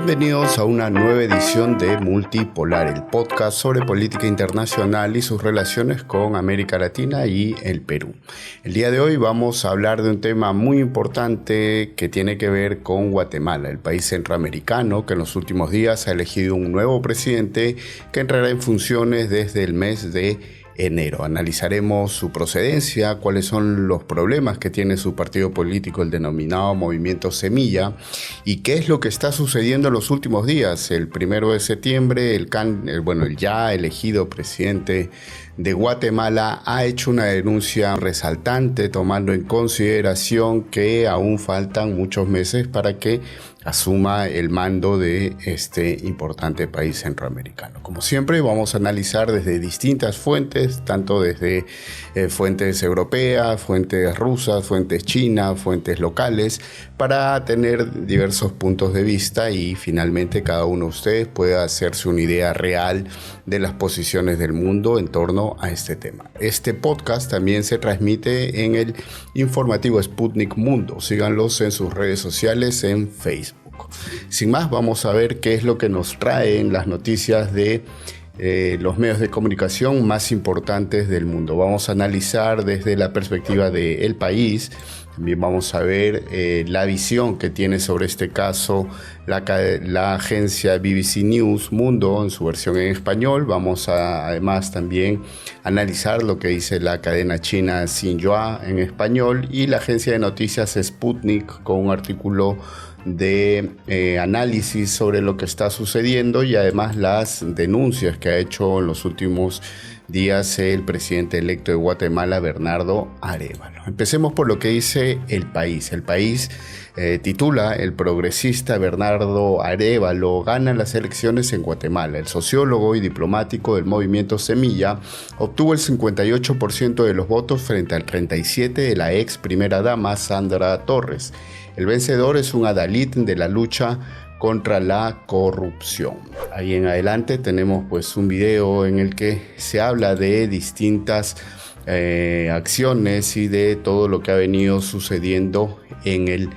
Bienvenidos a una nueva edición de Multipolar, el podcast sobre política internacional y sus relaciones con América Latina y el Perú. El día de hoy vamos a hablar de un tema muy importante que tiene que ver con Guatemala, el país centroamericano que en los últimos días ha elegido un nuevo presidente que entrará en funciones desde el mes de enero. Analizaremos su procedencia, cuáles son los problemas que tiene su partido político, el denominado Movimiento Semilla, y qué es lo que está sucediendo en los últimos días. El 1 de septiembre, el ya elegido presidente de Guatemala ha hecho una denuncia resaltante, tomando en consideración que aún faltan muchos meses para que asuma el mando de este importante país centroamericano. Como siempre, vamos a analizar desde distintas fuentes, tanto desde fuentes europeas, fuentes rusas, fuentes chinas, fuentes locales, para tener diversos puntos de vista y finalmente cada uno de ustedes pueda hacerse una idea real de las posiciones del mundo en torno a este tema. Este podcast también se transmite en el informativo Sputnik Mundo. Síganlos en sus redes sociales en Facebook. Sin más, vamos a ver qué es lo que nos traen las noticias de los medios de comunicación más importantes del mundo. Vamos a analizar desde la perspectiva del país. También vamos a ver la visión que tiene sobre este caso la agencia BBC News Mundo en su versión en español. Vamos a además también analizar lo que dice la cadena china Xinhua en español y la agencia de noticias Sputnik con un artículo de análisis sobre lo que está sucediendo y además las denuncias que ha hecho en los últimos días el presidente electo de Guatemala, Bernardo Arévalo. Empecemos por lo que dice El País. El País titula: el progresista Bernardo Arévalo gana las elecciones en Guatemala. El sociólogo y diplomático del movimiento Semilla obtuvo el 58% de los votos frente al 37% de la ex primera dama Sandra Torres. El vencedor es un adalid de la lucha contra la corrupción. Ahí en adelante tenemos pues un video en el que se habla de distintas acciones y de todo lo que ha venido sucediendo en el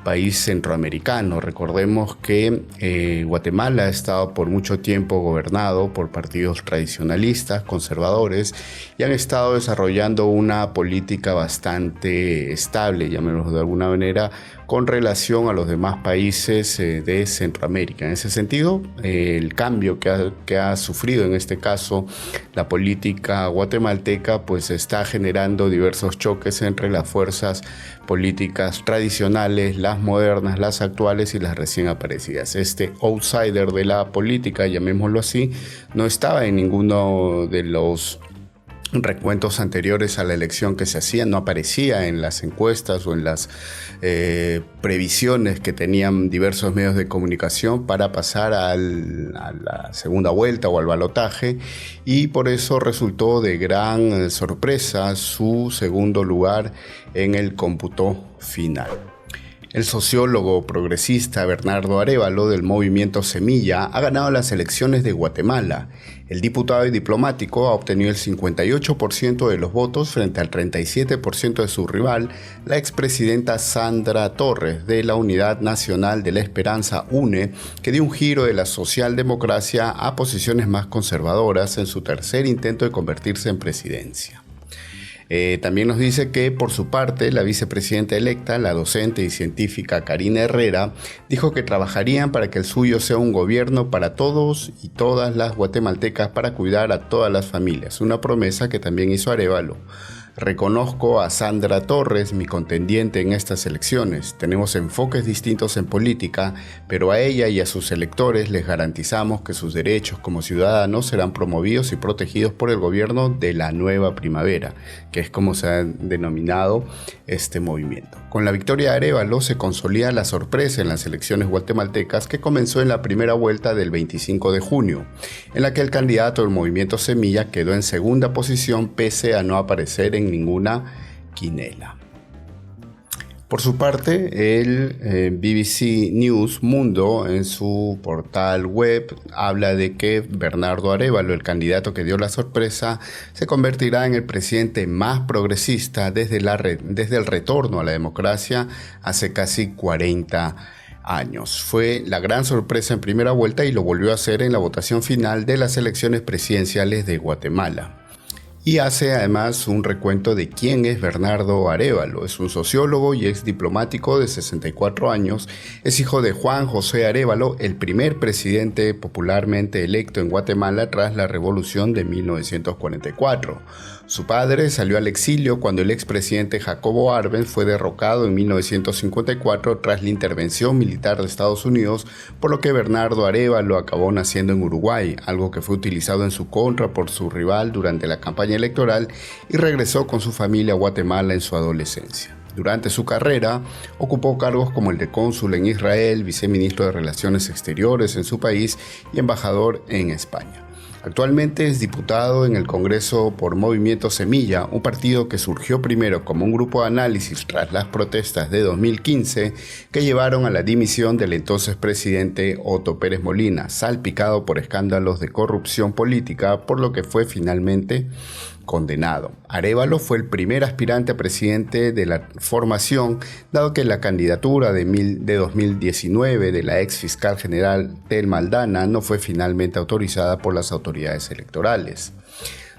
país centroamericano. Recordemos que Guatemala ha estado por mucho tiempo gobernado por partidos tradicionalistas, conservadores, y han estado desarrollando una política bastante estable, llamémoslo de alguna manera, con relación a los demás países de Centroamérica. En ese sentido, el cambio que ha sufrido en este caso la política guatemalteca pues está generando diversos choques entre las fuerzas políticas tradicionales, las modernas, las actuales y las recién aparecidas. Este outsider de la política, llamémoslo así, no estaba en ninguno de los recuentos anteriores a la elección que se hacían, no aparecía en las encuestas o en las previsiones que tenían diversos medios de comunicación para pasar a la segunda vuelta o al balotaje, y por eso resultó de gran sorpresa su segundo lugar en el cómputo final. El sociólogo progresista Bernardo Arévalo del movimiento Semilla ha ganado las elecciones de Guatemala. El diputado y diplomático ha obtenido el 58% de los votos frente al 37% de su rival, la expresidenta Sandra Torres de la Unidad Nacional de la Esperanza UNE, que dio un giro de la socialdemocracia a posiciones más conservadoras en su tercer intento de convertirse en presidencia. También nos dice que, por su parte, la vicepresidenta electa, la docente y científica Karina Herrera, dijo que trabajarían para que el suyo sea un gobierno para todos y todas las guatemaltecas para cuidar a todas las familias, una promesa que también hizo Arévalo. Reconozco a Sandra Torres, mi contendiente en estas elecciones. Tenemos enfoques distintos en política, pero a ella y a sus electores les garantizamos que sus derechos como ciudadanos serán promovidos y protegidos por el gobierno de la nueva primavera, que es como se ha denominado este movimiento. Con la victoria de Arévalo se consolida la sorpresa en las elecciones guatemaltecas que comenzó en la primera vuelta del 25 de junio, en la que el candidato del movimiento Semilla quedó en segunda posición pese a no aparecer en ninguna quinela. Por su parte, el BBC News Mundo en su portal web habla de que Bernardo Arévalo, el candidato que dio la sorpresa, se convertirá en el presidente más progresista desde el retorno a la democracia hace casi 40 años. Fue la gran sorpresa en primera vuelta y lo volvió a hacer en la votación final de las elecciones presidenciales de Guatemala. Y hace además un recuento de quién es Bernardo Arévalo. Es un sociólogo y ex diplomático de 64 años. Es hijo de Juan José Arévalo, el primer presidente popularmente electo en Guatemala tras la revolución de 1944. Su padre salió al exilio cuando el expresidente Jacobo Arbenz fue derrocado en 1954 tras la intervención militar de Estados Unidos, por lo que Bernardo Arévalo acabó naciendo en Uruguay, algo que fue utilizado en su contra por su rival durante la campaña electoral, y regresó con su familia a Guatemala en su adolescencia. Durante su carrera, ocupó cargos como el de cónsul en Israel, viceministro de Relaciones Exteriores en su país y embajador en España. Actualmente es diputado en el Congreso por Movimiento Semilla, un partido que surgió primero como un grupo de análisis tras las protestas de 2015 que llevaron a la dimisión del entonces presidente Otto Pérez Molina, salpicado por escándalos de corrupción política, por lo que fue finalmente condenado. Arévalo fue el primer aspirante a presidente de la formación, dado que la candidatura de 2019 de la ex fiscal general Thelma Aldana no fue finalmente autorizada por las autoridades electorales.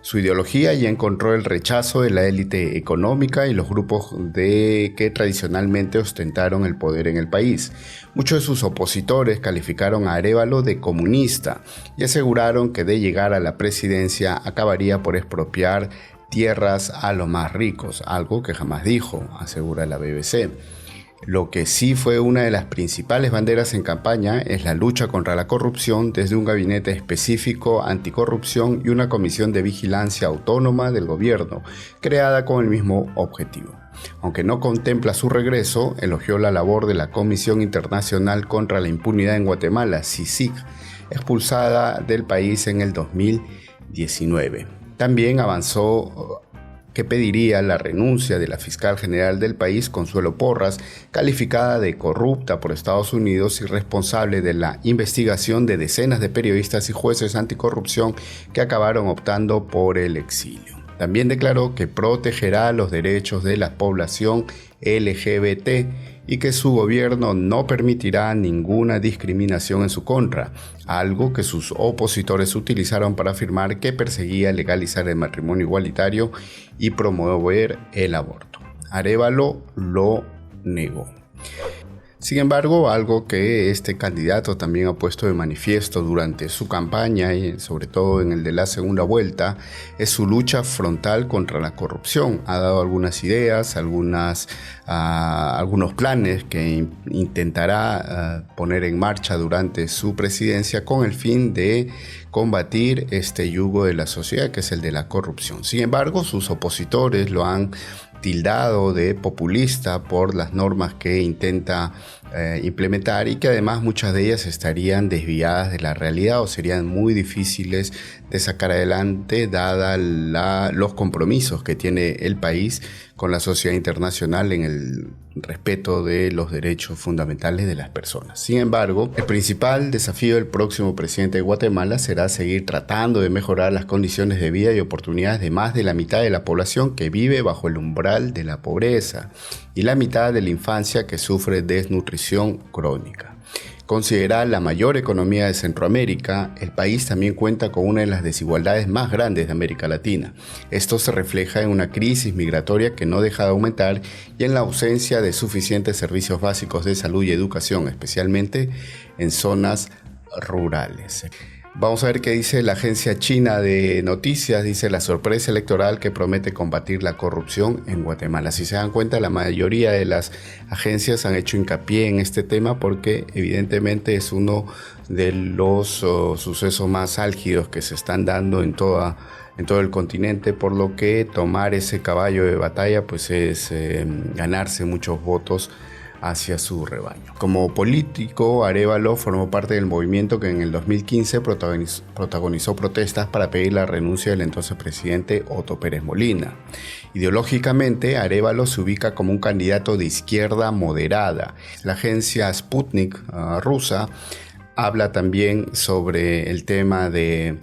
Su ideología ya encontró el rechazo de la élite económica y los grupos que tradicionalmente ostentaron el poder en el país. Muchos de sus opositores calificaron a Arévalo de comunista y aseguraron que de llegar a la presidencia acabaría por expropiar tierras a los más ricos, algo que jamás dijo, asegura la BBC. Lo que sí fue una de las principales banderas en campaña es la lucha contra la corrupción desde un gabinete específico anticorrupción y una comisión de vigilancia autónoma del gobierno, creada con el mismo objetivo. Aunque no contempla su regreso, elogió la labor de la Comisión Internacional contra la Impunidad en Guatemala, CICIG, expulsada del país en el 2019. También avanzó que pediría la renuncia de la fiscal general del país, Consuelo Porras, calificada de corrupta por Estados Unidos y responsable de la investigación de decenas de periodistas y jueces anticorrupción que acabaron optando por el exilio. También declaró que protegerá los derechos de la población LGBT y que su gobierno no permitirá ninguna discriminación en su contra, algo que sus opositores utilizaron para afirmar que perseguía legalizar el matrimonio igualitario y promover el aborto. Arévalo lo negó. Sin embargo, algo que este candidato también ha puesto de manifiesto durante su campaña y sobre todo en el de la segunda vuelta es su lucha frontal contra la corrupción. Ha dado algunas ideas, algunos planes que intentará poner en marcha durante su presidencia con el fin de combatir este yugo de la sociedad que es el de la corrupción. Sin embargo, sus opositores lo han tildado de populista por las normas que intenta implementar y que además muchas de ellas estarían desviadas de la realidad o serían muy difíciles de sacar adelante dada los compromisos que tiene el país con la sociedad internacional en el respeto de los derechos fundamentales de las personas. Sin embargo, el principal desafío del próximo presidente de Guatemala será seguir tratando de mejorar las condiciones de vida y oportunidades de más de la mitad de la población que vive bajo el umbral de la pobreza y la mitad de la infancia que sufre desnutrición crónica. Considerada la mayor economía de Centroamérica, el país también cuenta con una de las desigualdades más grandes de América Latina. Esto se refleja en una crisis migratoria que no deja de aumentar y en la ausencia de suficientes servicios básicos de salud y educación, especialmente en zonas rurales. Vamos a ver qué dice la agencia china de noticias. Dice la sorpresa electoral que promete combatir la corrupción en Guatemala. Si se dan cuenta, la mayoría de las agencias han hecho hincapié en este tema porque evidentemente es uno de los sucesos más álgidos que se están dando en todo el continente, por lo que tomar ese caballo de batalla pues es ganarse muchos votos hacia su rebaño. Como político, Arévalo formó parte del movimiento que en el 2015 protagonizó protestas para pedir la renuncia del entonces presidente Otto Pérez Molina. Ideológicamente, Arévalo se ubica como un candidato de izquierda moderada. La agencia Sputnik rusa habla también sobre el tema del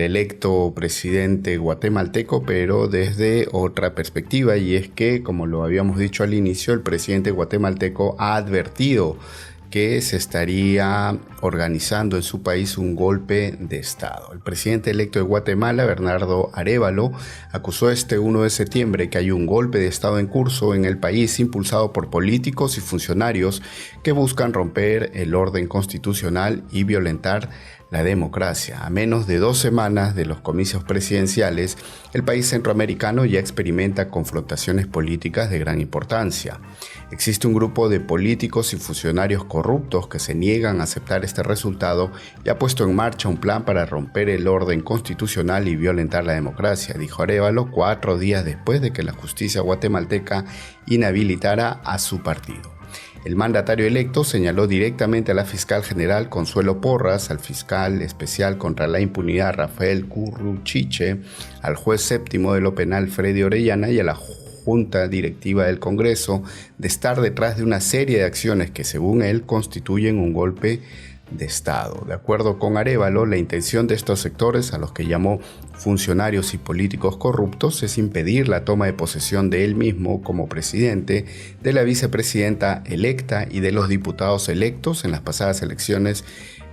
electo presidente guatemalteco, pero desde otra perspectiva, y es que, como lo habíamos dicho al inicio, el presidente guatemalteco ha advertido que se estaría organizando en su país un golpe de Estado. El presidente electo de Guatemala, Bernardo Arévalo, acusó este 1 de septiembre que hay un golpe de Estado en curso en el país impulsado por políticos y funcionarios que buscan romper el orden constitucional y violentar la democracia. A menos de 2 semanas de los comicios presidenciales, el país centroamericano ya experimenta confrontaciones políticas de gran importancia. Existe un grupo de políticos y funcionarios corruptos que se niegan a aceptar este resultado y ha puesto en marcha un plan para romper el orden constitucional y violentar la democracia, dijo Arévalo 4 días después de que la justicia guatemalteca inhabilitara a su partido. El mandatario electo señaló directamente a la fiscal general Consuelo Porras, al fiscal especial contra la impunidad Rafael Curruchiche, al juez séptimo de lo penal Freddy Orellana y a la Junta Directiva del Congreso de estar detrás de una serie de acciones que, según él, constituyen un golpe de Estado. De acuerdo con Arévalo, la intención de estos sectores, a los que llamó funcionarios y políticos corruptos, es impedir la toma de posesión de él mismo como presidente, de la vicepresidenta electa y de los diputados electos en las pasadas elecciones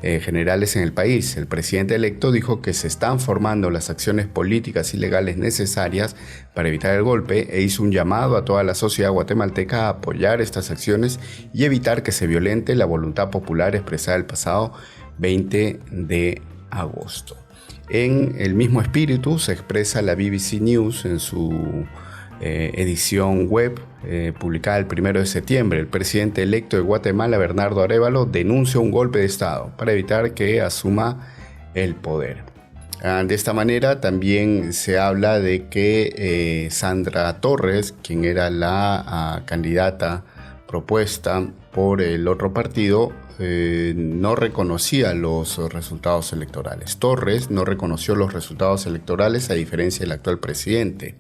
generales en el país. El presidente electo dijo que se están formando las acciones políticas y legales necesarias para evitar el golpe e hizo un llamado a toda la sociedad guatemalteca a apoyar estas acciones y evitar que se violente la voluntad popular expresada el pasado 20 de agosto. En el mismo espíritu se expresa la BBC News en su edición web publicada el 1 de septiembre. El presidente electo de Guatemala, Bernardo Arévalo, denuncia un golpe de Estado para evitar que asuma el poder. De esta manera también se habla de que Sandra Torres, quien era la candidata propuesta por el otro partido, no reconocía los resultados electorales. Torres no reconoció los resultados electorales a diferencia del actual presidente,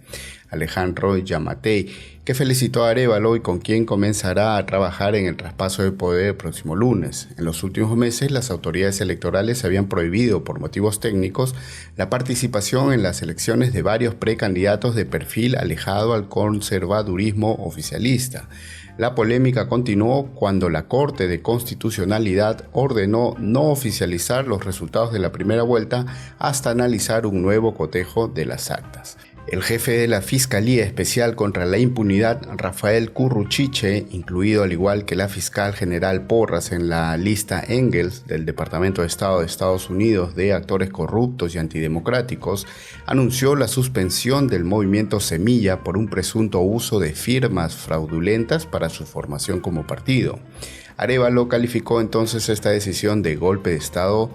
Alejandro Yamatei, que felicitó a Arévalo y con quien comenzará a trabajar en el traspaso de poder el próximo lunes. En los últimos meses, las autoridades electorales habían prohibido por motivos técnicos la participación en las elecciones de varios precandidatos de perfil alejado al conservadurismo oficialista. La polémica continuó cuando la Corte de Constitucionalidad ordenó no oficializar los resultados de la primera vuelta hasta analizar un nuevo cotejo de las actas. El jefe de la Fiscalía Especial contra la Impunidad, Rafael Curruchiche, incluido al igual que la fiscal general Porras en la lista Engels del Departamento de Estado de Estados Unidos de actores corruptos y antidemocráticos, anunció la suspensión del movimiento Semilla por un presunto uso de firmas fraudulentas para su formación como partido. Arévalo calificó entonces esta decisión de golpe de Estado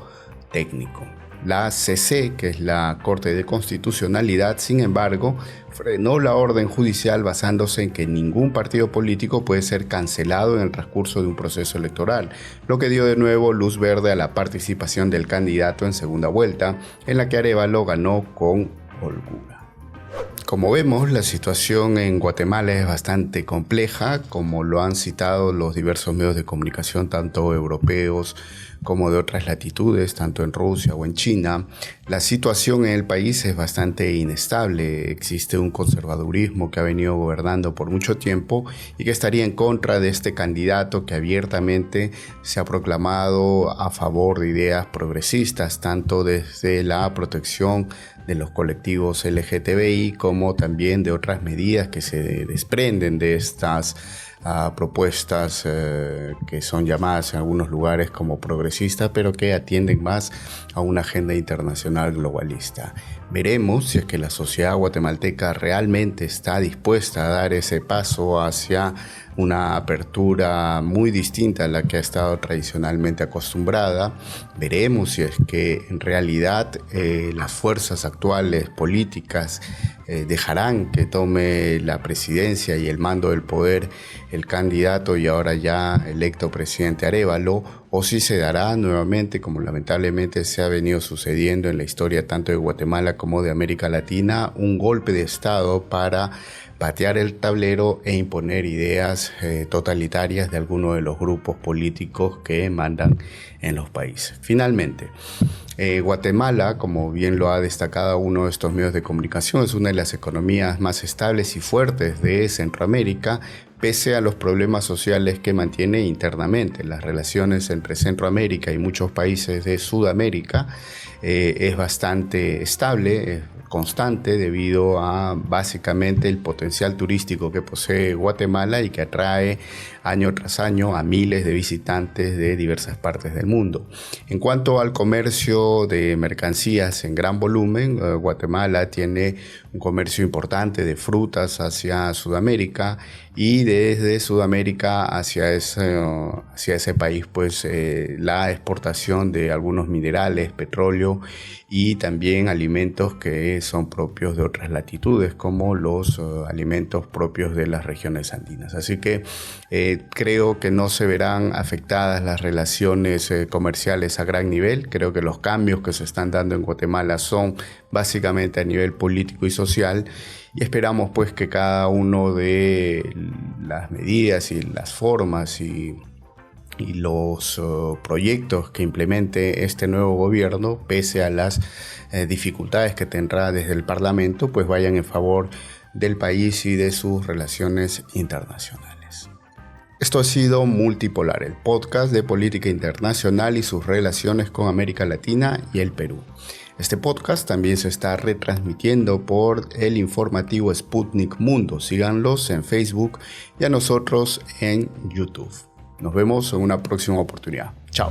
técnico. La CC, que es la Corte de Constitucionalidad, sin embargo, frenó la orden judicial basándose en que ningún partido político puede ser cancelado en el transcurso de un proceso electoral, lo que dio de nuevo luz verde a la participación del candidato en segunda vuelta, en la que Arévalo ganó con holgura. Como vemos, la situación en Guatemala es bastante compleja, como lo han citado los diversos medios de comunicación, tanto europeos como de otras latitudes, tanto en Rusia o en China. La situación en el país es bastante inestable. Existe un conservadurismo que ha venido gobernando por mucho tiempo y que estaría en contra de este candidato que abiertamente se ha proclamado a favor de ideas progresistas, tanto desde la protección de los colectivos LGTBI como también de otras medidas que se desprenden de estas propuestas que son llamadas en algunos lugares como progresistas, pero que atienden más a una agenda internacional globalista. Veremos si es que la sociedad guatemalteca realmente está dispuesta a dar ese paso hacia una apertura muy distinta a la que ha estado tradicionalmente acostumbrada. Veremos si es que en realidad las fuerzas actuales políticas dejarán que tome la presidencia y el mando del poder el candidato y ahora ya electo presidente Arévalo, o si se dará nuevamente, como lamentablemente se ha venido sucediendo en la historia tanto de Guatemala como de América Latina, un golpe de Estado para patear el tablero e imponer ideas totalitarias de algunos de los grupos políticos que mandan en los países. Finalmente, Guatemala, como bien lo ha destacado uno de estos medios de comunicación, es una de las economías más estables y fuertes de Centroamérica, pese a los problemas sociales que mantiene internamente. Las relaciones entre Centroamérica y muchos países de Sudamérica es bastante estable, constante, debido a básicamente el potencial turístico que posee Guatemala y que atrae año tras año a miles de visitantes de diversas partes del mundo. En cuanto al comercio de mercancías en gran volumen, Guatemala tiene un comercio importante de frutas hacia Sudamérica, y desde Sudamérica hacia ese país, pues la exportación de algunos minerales, petróleo y también alimentos que son propios de otras latitudes, como los alimentos propios de las regiones andinas. Así que creo que no se verán afectadas las relaciones comerciales a gran nivel. Creo que los cambios que se están dando en Guatemala son básicamente a nivel político y social, y esperamos pues que cada uno de las medidas y las formas y los proyectos que implemente este nuevo gobierno, pese a las dificultades que tendrá desde el Parlamento, pues vayan en favor del país y de sus relaciones internacionales. Esto ha sido Multipolar, el podcast de política internacional y sus relaciones con América Latina y el Perú. Este podcast también se está retransmitiendo por el informativo Sputnik Mundo. Síganlos en Facebook y a nosotros en YouTube. Nos vemos en una próxima oportunidad. Chao.